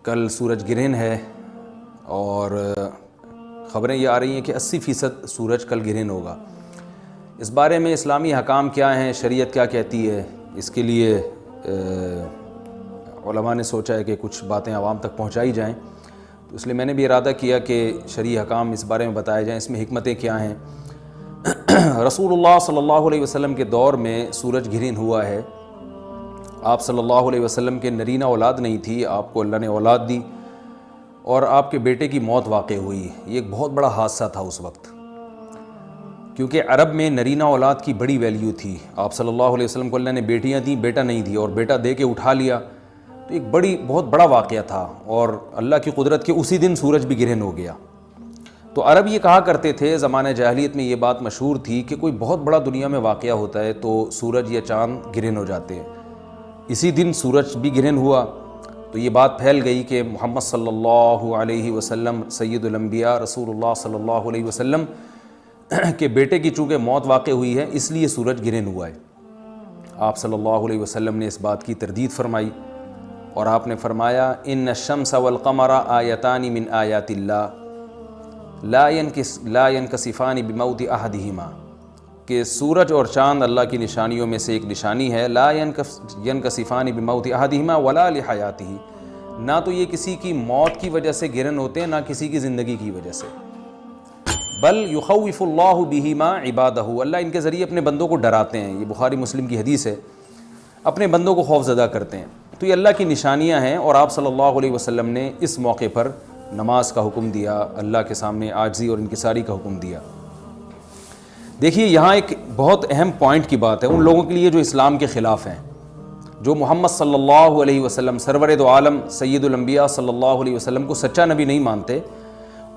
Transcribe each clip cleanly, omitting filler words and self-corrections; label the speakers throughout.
Speaker 1: کل سورج گرہن ہے اور خبریں یہ آ رہی ہیں کہ 80% سورج کل گرہن ہوگا۔ اس بارے میں اسلامی حکام کیا ہیں، شریعت کیا کہتی ہے، اس کے لیے علماء نے سوچا ہے کہ کچھ باتیں عوام تک پہنچائی جائیں، تو اس لیے میں نے بھی ارادہ کیا کہ شرعی حکام اس بارے میں بتائے جائیں، اس میں حکمتیں کیا ہیں۔ رسول اللہ صلی اللہ علیہ وسلم کے دور میں سورج گرہن ہوا ہے۔ آپ صلی اللہ علیہ وسلم کے نرینہ اولاد نہیں تھی، آپ کو اللہ نے اولاد دی اور آپ کے بیٹے کی موت واقع ہوئی۔ یہ ایک بہت بڑا حادثہ تھا اس وقت، کیونکہ عرب میں نرینہ اولاد کی بڑی ویلیو تھی۔ آپ صلی اللہ علیہ وسلم کو اللہ نے بیٹیاں دیں، بیٹا نہیں دی، اور بیٹا دے کے اٹھا لیا، تو ایک بہت بڑا واقعہ تھا، اور اللہ کی قدرت کے اسی دن سورج بھی گرہن ہو گیا۔ تو عرب یہ کہا کرتے تھے، زمانہ جاہلیت میں یہ بات مشہور تھی کہ کوئی بہت بڑا دنیا میں واقعہ ہوتا ہے تو سورج یا چاند گرہن ہو جاتے ہیں۔ اسی دن سورج بھی گرہن ہوا، تو یہ بات پھیل گئی کہ محمد صلی اللہ علیہ وسلم سید الانبیاء رسول اللہ صلی اللہ علیہ وسلم کے بیٹے کی چونکہ موت واقع ہوئی ہے، اس لیے سورج گرہن ہوا ہے۔ آپ صلی اللہ علیہ وسلم نے اس بات کی تردید فرمائی، اور آپ نے فرمایا ان الشمس والقمر آیتان من آیات اللہ لا ينکسفان بموت احدہما، کہ سورج اور چاند اللہ کی نشانیوں میں سے ایک نشانی ہے، لا ينکسفان بموت احدہما ولا لحیاتہ، نہ تو یہ کسی کی موت کی وجہ سے گرہن ہوتے ہیں، نہ کسی کی زندگی کی وجہ سے، بل یخوف اللہ بہما عبادہ، اللہ ان کے ذریعے اپنے بندوں کو ڈراتے ہیں۔ یہ بخاری مسلم کی حدیث ہے، اپنے بندوں کو خوف زدہ کرتے ہیں۔ تو یہ اللہ کی نشانیاں ہیں، اور آپ صلی اللہ علیہ وسلم نے اس موقع پر نماز کا حکم دیا، اللہ کے سامنے عاجزی اور انکساری کا حکم دیا۔ دیکھیے یہاں ایک بہت اہم پوائنٹ کی بات ہے ان لوگوں کے لیے جو اسلام کے خلاف ہیں، جو محمد صلی اللہ علیہ وسلم سرور دو عالم سید الانبیاء صلی اللہ علیہ وسلم کو سچا نبی نہیں مانتے،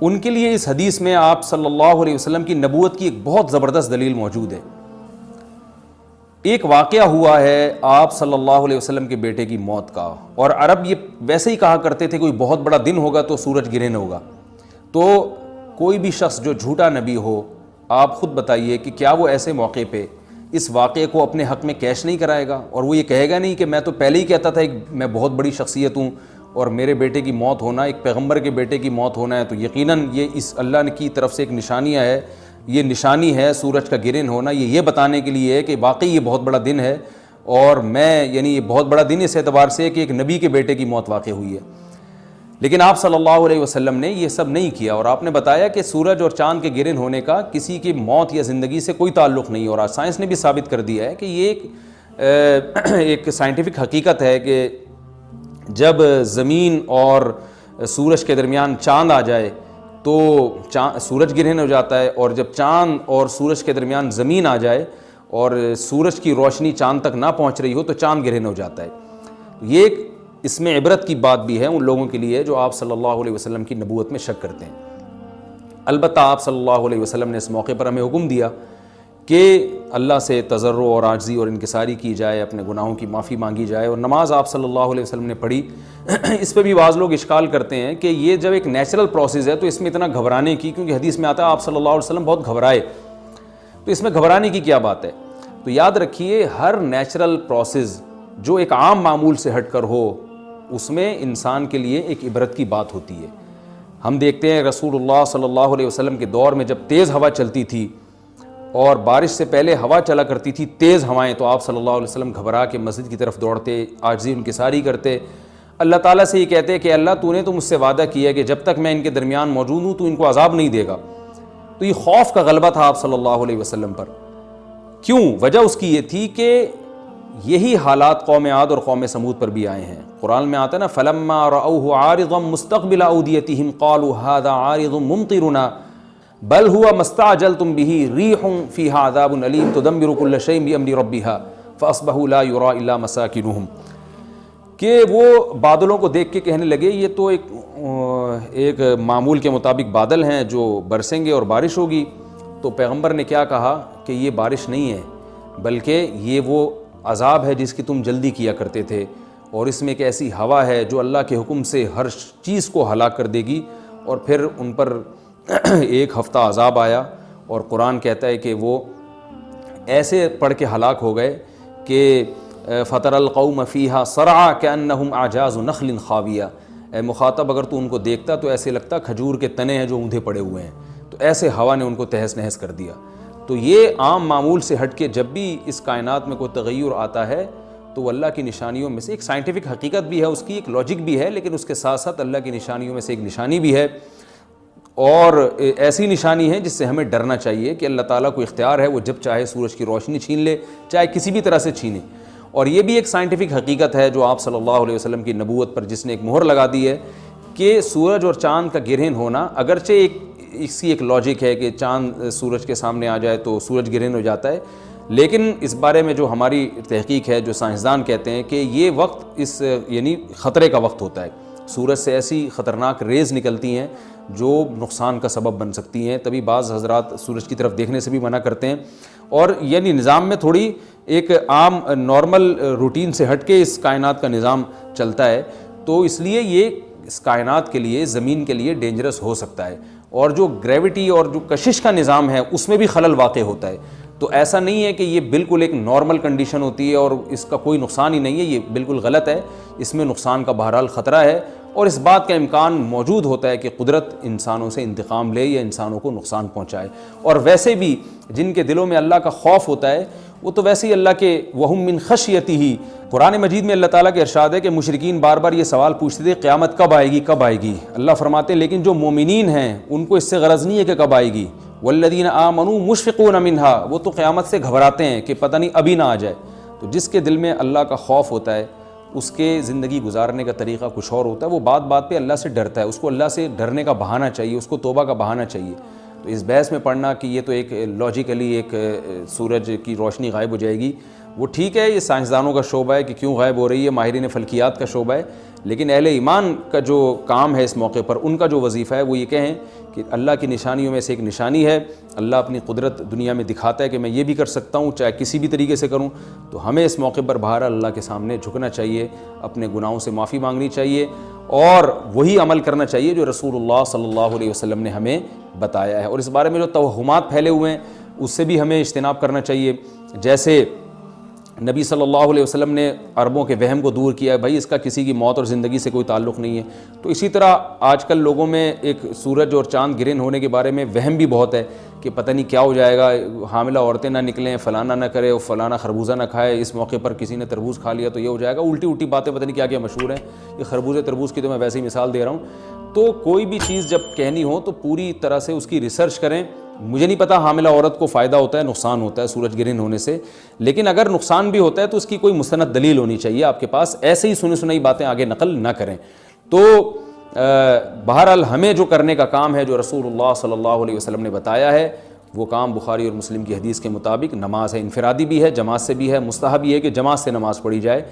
Speaker 1: ان کے لیے اس حدیث میں آپ صلی اللہ علیہ وسلم کی نبوت کی ایک بہت زبردست دلیل موجود ہے۔ ایک واقعہ ہوا ہے آپ صلی اللہ علیہ وسلم کے بیٹے کی موت کا، اور عرب یہ ویسے ہی کہا کرتے تھے کوئی بہت بڑا دن ہوگا تو سورج گرہن ہوگا۔ تو کوئی بھی شخص جو جھوٹا نبی ہو، آپ خود بتائیے کہ کیا وہ ایسے موقع پہ اس واقعے کو اپنے حق میں کیش نہیں کرائے گا، اور وہ یہ کہے گا نہیں کہ میں تو پہلے ہی کہتا تھا میں بہت بڑی شخصیت ہوں، اور میرے بیٹے کی موت ہونا، ایک پیغمبر کے بیٹے کی موت ہونا ہے تو یقیناً یہ اس اللہ کی طرف سے ایک نشانیاں ہے، یہ نشانی ہے سورج کا گرہن ہونا، یہ بتانے کے لیے ہے کہ واقعی یہ بہت بڑا دن ہے، اور یہ بہت بڑا دن اس اعتبار سے کہ ایک نبی کے بیٹے کی موت واقع ہوئی ہے۔ لیکن آپ صلی اللہ علیہ وسلم نے یہ سب نہیں کیا، اور آپ نے بتایا کہ سورج اور چاند کے گرہن ہونے کا کسی کی موت یا زندگی سے کوئی تعلق نہیں، اور آج سائنس نے بھی ثابت کر دیا ہے کہ یہ ایک سائنٹیفک حقیقت ہے کہ جب زمین اور سورج کے درمیان چاند آ جائے تو سورج گرہن ہو جاتا ہے، اور جب چاند اور سورج کے درمیان زمین آ جائے اور سورج کی روشنی چاند تک نہ پہنچ رہی ہو تو چاند گرہن ہو جاتا ہے۔ یہ ایک اس میں عبرت کی بات بھی ہے ان لوگوں کے لیے جو آپ صلی اللہ علیہ وسلم کی نبوت میں شک کرتے ہیں۔ البتہ آپ صلی اللہ علیہ وسلم نے اس موقع پر ہمیں حکم دیا کہ اللہ سے تضرع اور عاجزی اور انکساری کی جائے، اپنے گناہوں کی معافی مانگی جائے، اور نماز آپ صلی اللہ علیہ وسلم نے پڑھی۔ اس پہ بھی بعض لوگ اشکال کرتے ہیں کہ یہ جب ایک نیچرل پروسیس ہے تو اس میں اتنا گھبرانے کی، کیونکہ حدیث میں آتا ہے آپ صلی اللہ علیہ وسلم بہت گھبرائے، تو اس میں گھبرانے کی کیا بات ہے؟ تو یاد رکھیے ہر نیچرل پروسیس جو ایک عام معمول سے ہٹ کر ہو، اس میں انسان کے لیے ایک عبرت کی بات ہوتی ہے۔ ہم دیکھتے ہیں رسول اللہ صلی اللہ علیہ وسلم کے دور میں جب تیز ہوا چلتی تھی اور بارش سے پہلے ہوا چلا کرتی تھی تیز ہوائیں، تو آپ صلی اللہ علیہ وسلم گھبرا کے مسجد کی طرف دوڑتے، عاجزی انکساری کرتے، اللہ تعالیٰ سے یہ کہتے کہ اللہ تو نے تو مجھ سے وعدہ کیا ہے کہ جب تک میں ان کے درمیان موجود ہوں تو ان کو عذاب نہیں دے گا۔ تو یہ خوف کا غلبہ تھا آپ صلی اللہ علیہ وسلم پر۔ کیوں؟ وجہ اس کی یہ تھی کہ یہی حالات قوم عاد اور قوم سمود پر بھی آئے ہیں۔ قرآن میں آتا ہے نا فَلَمَّا رَأَوْهُ عَارِضًا مُسْتَقْبِلَ أَوْدِيَتِهِمْ قَالُوا هَذَا عَارِضٌ مُمْطِرُنَا بَلْ هُوَ مَا اسْتَعْجَلْتُمْ بِهِ رِيحٌ فِيهَا عَذَابٌ أَلِيمٌ تُدَمِّرُ كُلَّ شَيْءٍ بِأَمْرِ رَبِّهَا فَأَصْبَحُوا لَا يُرَىٰ إِلَّا مَسَاكِنُهُمْ، کہ وہ بادلوں کو دیکھ کے کہنے لگے یہ تو ایک معمول کے مطابق بادل ہیں جو برسیں گے اور بارش ہوگی۔ تو پیغمبر نے کیا کہا کہ یہ بارش نہیں ہے بلکہ یہ وہ عذاب ہے جس کی تم جلدی کیا کرتے تھے، اور اس میں ایک ایسی ہوا ہے جو اللہ کے حکم سے ہر چیز کو ہلاک کر دے گی۔ اور پھر ان پر ایک ہفتہ عذاب آیا، اور قرآن کہتا ہے کہ وہ ایسے پڑھ کے ہلاک ہو گئے کہ فَتَرَى الْقَوْمَ فِيهَا صَرْعَىٰ كَأَنَّهُمْ أَعْجَازُ نَخْلٍ خَاوِيَةٍ، اے مخاطب اگر تو ان کو دیکھتا تو ایسے لگتا کھجور کے تنے ہیں جو اوندھے پڑے ہوئے ہیں، تو ایسے ہوا نے ان کو تہس نہس کر دیا۔ تو یہ عام معمول سے ہٹ کے جب بھی اس کائنات میں کوئی تغیر آتا ہے تو وہ اللہ کی نشانیوں میں سے ایک سائنٹیفک حقیقت بھی ہے، اس کی ایک لاجک بھی ہے، لیکن اس کے ساتھ ساتھ اللہ کی نشانیوں میں سے ایک نشانی بھی ہے، اور ایسی نشانی ہے جس سے ہمیں ڈرنا چاہیے کہ اللہ تعالیٰ کو اختیار ہے، وہ جب چاہے سورج کی روشنی چھین لے، چاہے کسی بھی طرح سے چھینے۔ اور یہ بھی ایک سائنٹیفک حقیقت ہے جو آپ صلی اللہ علیہ وسلم کی نبوت پر جس نے ایک مہر لگا دی ہے کہ سورج اور چاند کا گرہن ہونا، اگرچہ اس کی ایک لاجک ہے کہ چاند سورج کے سامنے آ جائے تو سورج گرہن ہو جاتا ہے، لیکن اس بارے میں جو ہماری تحقیق ہے، جو سائنسدان کہتے ہیں کہ یہ وقت یعنی خطرے کا وقت ہوتا ہے، سورج سے ایسی خطرناک ریز نکلتی ہیں جو نقصان کا سبب بن سکتی ہیں، تبھی بعض حضرات سورج کی طرف دیکھنے سے بھی منع کرتے ہیں، اور یعنی نظام میں تھوڑی ایک عام نارمل روٹین سے ہٹ کے اس کائنات کا نظام چلتا ہے، تو اس لیے یہ اس کائنات کے لیے، زمین کے لیے ڈینجرس ہو سکتا ہے، اور جو گریوٹی اور جو کشش کا نظام ہے اس میں بھی خلل واقع ہوتا ہے۔ تو ایسا نہیں ہے کہ یہ بالکل ایک نارمل کنڈیشن ہوتی ہے اور اس کا کوئی نقصان ہی نہیں ہے، یہ بالکل غلط ہے، اس میں نقصان کا بہرحال خطرہ ہے، اور اس بات کا امکان موجود ہوتا ہے کہ قدرت انسانوں سے انتقام لے یا انسانوں کو نقصان پہنچائے۔ اور ویسے بھی جن کے دلوں میں اللہ کا خوف ہوتا ہے وہ تو ویسے ہی اللہ کے وَهُم مِّن خَشْيَتِهِ، قرآن مجید میں اللہ تعالیٰ کے ارشاد ہے کہ مشرکین بار بار یہ سوال پوچھتے تھے قیامت کب آئے گی کب آئے گی، اللہ فرماتے ہیں لیکن جو مومنین ہیں ان کو اس سے غرض نہیں ہے کہ کب آئے گی، والذین آمنوا مشفقون منها، وہ تو قیامت سے گھبراتے ہیں کہ پتہ نہیں ابھی نہ آ جائے۔ تو جس کے دل میں اللہ کا خوف ہوتا ہے اس کے زندگی گزارنے کا طریقہ کچھ اور ہوتا ہے، وہ بات بات پہ اللہ سے ڈرتا ہے، اس کو اللہ سے ڈرنے کا بہانہ چاہیے، اس کو توبہ کا بہانہ چاہیے۔ تو اس بحث میں پڑھنا کہ یہ تو ایک لاجیکلی ایک سورج کی روشنی غائب ہو جائے گی، وہ ٹھیک ہے، یہ سائنسدانوں کا شعبہ ہے کہ کیوں غائب ہو رہی ہے، ماہرین فلکیات کا شعبہ ہے، لیکن اہل ایمان کا جو کام ہے اس موقع پر، ان کا جو وظیفہ ہے وہ یہ کہیں کہ اللہ کی نشانیوں میں سے ایک نشانی ہے، اللہ اپنی قدرت دنیا میں دکھاتا ہے کہ میں یہ بھی کر سکتا ہوں چاہے کسی بھی طریقے سے کروں، تو ہمیں اس موقع پر بہرحال اللہ کے سامنے جھکنا چاہیے، اپنے گناہوں سے معافی مانگنی چاہیے، اور وہی عمل کرنا چاہیے جو رسول اللہ صلی اللہ علیہ وسلم نے ہمیں بتایا ہے۔ اور اس بارے میں جو توہمات پھیلے ہوئے ہیں اس سے بھی ہمیں اجتناب کرنا چاہیے، جیسے نبی صلی اللہ علیہ وسلم نے عربوں کے وہم کو دور کیا ہے، بھائی اس کا کسی کی موت اور زندگی سے کوئی تعلق نہیں ہے، تو اسی طرح آج کل لوگوں میں ایک سورج اور چاند گرہن ہونے کے بارے میں وہم بھی بہت ہے کہ پتہ نہیں کیا ہو جائے گا، حاملہ عورتیں نہ نکلیں، فلانا نہ کرے، فلانا خربوزہ نہ کھائے، اس موقع پر کسی نے تربوز کھا لیا تو یہ ہو جائے گا، الٹی باتیں پتہ نہیں کیا کیا مشہور ہیں، یہ خربوزے تربوز کی تو میں ویسے ہی مثال دے رہا ہوں۔ تو کوئی بھی چیز جب کہنی ہو تو پوری طرح سے اس کی ریسرچ کریں۔ مجھے نہیں پتا حاملہ عورت کو فائدہ ہوتا ہے نقصان ہوتا ہے سورج گرہن ہونے سے، لیکن اگر نقصان بھی ہوتا ہے تو اس کی کوئی مستند دلیل ہونی چاہیے آپ کے پاس، ایسے ہی سنی سنائی باتیں آگے نقل نہ کریں۔ تو بہرحال ہمیں جو کرنے کا کام ہے جو رسول اللہ صلی اللہ علیہ وسلم نے بتایا ہے وہ کام بخاری اور مسلم کی حدیث کے مطابق نماز ہے، انفرادی بھی ہے، جماعت سے بھی ہے، مستحب یہ ہے کہ جماعت سے نماز پڑھی جائے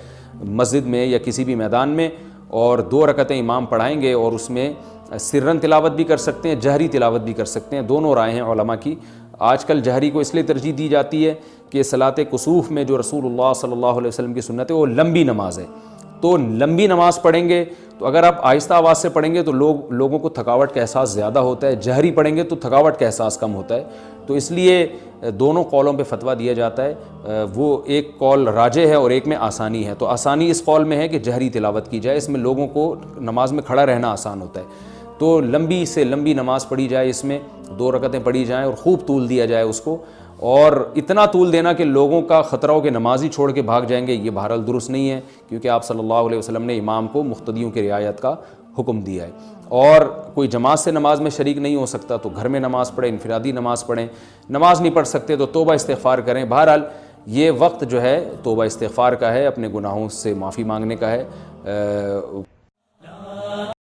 Speaker 1: مسجد میں یا کسی بھی میدان میں، اور 2 رکعتیں امام پڑھائیں گے اور اس میں سرن تلاوت بھی کر سکتے ہیں، جہری تلاوت بھی کر سکتے ہیں، دونوں رائے ہیں علماء کی۔ آج کل جہری کو اس لیے ترجیح دی جاتی ہے کہ صلاۃ کسوف میں جو رسول اللہ صلی اللہ علیہ وسلم کی سنت ہے وہ لمبی نماز ہے، تو لمبی نماز پڑھیں گے تو اگر آپ آہستہ آواز سے پڑھیں گے تو لوگوں کو تھکاوٹ کا احساس زیادہ ہوتا ہے، جہری پڑھیں گے تو تھکاوٹ کا احساس کم ہوتا ہے، تو اس لیے دونوں قولوں پہ فتویٰ دیا جاتا ہے، وہ ایک قول راجح ہے اور ایک میں آسانی ہے، تو آسانی اس قول میں ہے کہ جہری تلاوت کی جائے، اس میں لوگوں کو نماز میں کھڑا رہنا آسان ہوتا ہے، تو لمبی سے لمبی نماز پڑھی جائے، اس میں 2 رکعتیں پڑھی جائیں اور خوب طول دیا جائے اس کو، اور اتنا طول دینا کہ لوگوں کا خطرہ ہو کہ نماز ہی چھوڑ کے بھاگ جائیں گے، یہ بہرحال درست نہیں ہے، کیونکہ آپ صلی اللہ علیہ وسلم نے امام کو مقتدیوں کی رعایت کا حکم دیا ہے۔ اور کوئی جماعت سے نماز میں شریک نہیں ہو سکتا تو گھر میں نماز پڑھیں، انفرادی نماز پڑھیں، نماز نہیں پڑھ سکتے تو توبہ استغفار کریں۔ بہرحال یہ وقت جو ہے توبہ استغفار کا ہے، اپنے گناہوں سے معافی مانگنے کا ہے۔